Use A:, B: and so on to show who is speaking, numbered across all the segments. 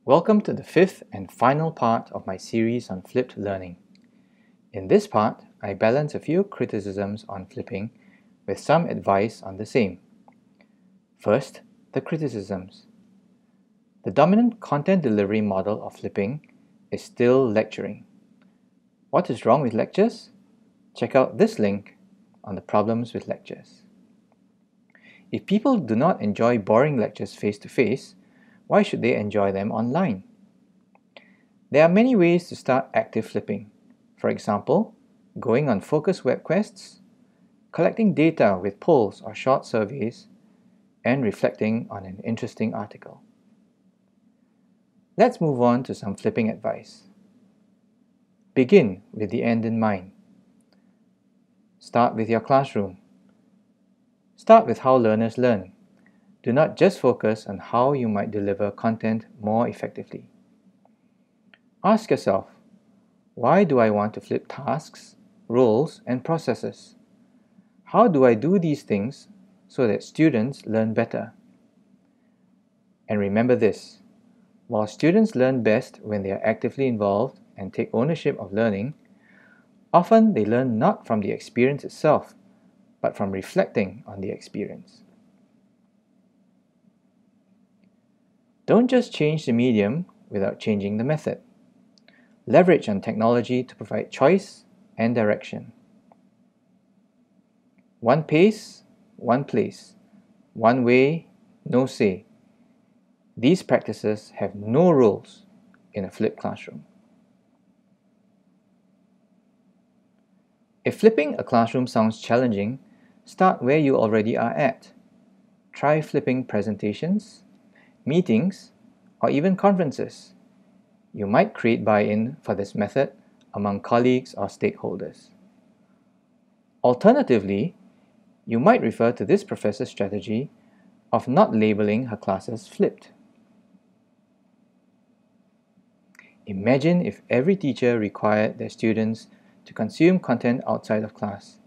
A: Welcome to the fifth and final part of my series on flipped learning. In this part, I balance a few criticisms on flipping with some advice on the same. First, the criticisms. The dominant content delivery model of flipping is still lecturing. What is wrong with lectures? Check out this link on the problems with lectures. If people do not enjoy boring lectures face-to-face, why should they enjoy them online? There are many ways to start active flipping. For example, going on focus web quests, collecting data with polls or short surveys, and reflecting on an interesting article. Let's move on to some flipping advice. Begin with the end in mind. Start with your classroom. Start with how learners learn. Do not just focus on how you might deliver content more effectively. Ask yourself, why do I want to flip tasks, roles, and processes? How do I do these things so that students learn better? And remember this, while students learn best when they are actively involved and take ownership of learning, often they learn not from the experience itself, but from reflecting on the experience. Don't just change the medium without changing the method. Leverage on technology to provide choice and direction. One pace, one place. One way, no say. These practices have no rules in a flipped classroom. If flipping a classroom sounds challenging, start where you already are at. Try flipping presentations, meetings, or even conferences. You might create buy-in for this method among colleagues or stakeholders. Alternatively, you might refer to this professor's strategy of not labeling her classes flipped. Imagine if every teacher required their students to consume content outside of class.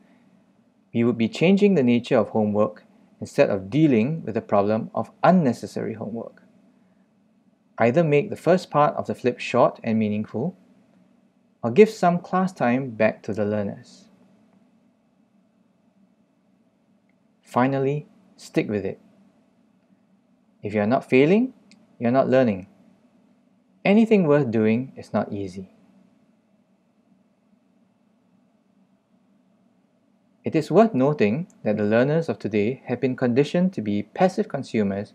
A: We would be changing the nature of homework instead of dealing with the problem of unnecessary homework. Either make the first part of the flip short and meaningful, or give some class time back to the learners. Finally, stick with it. If you are not failing, you are not learning. Anything worth doing is not easy. It is worth noting that the learners of today have been conditioned to be passive consumers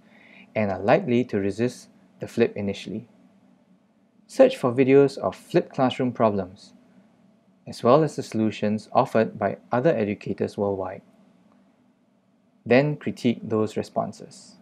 A: and are likely to resist the flip initially. Search for videos of flipped classroom problems, as well as the solutions offered by other educators worldwide. Then critique those responses.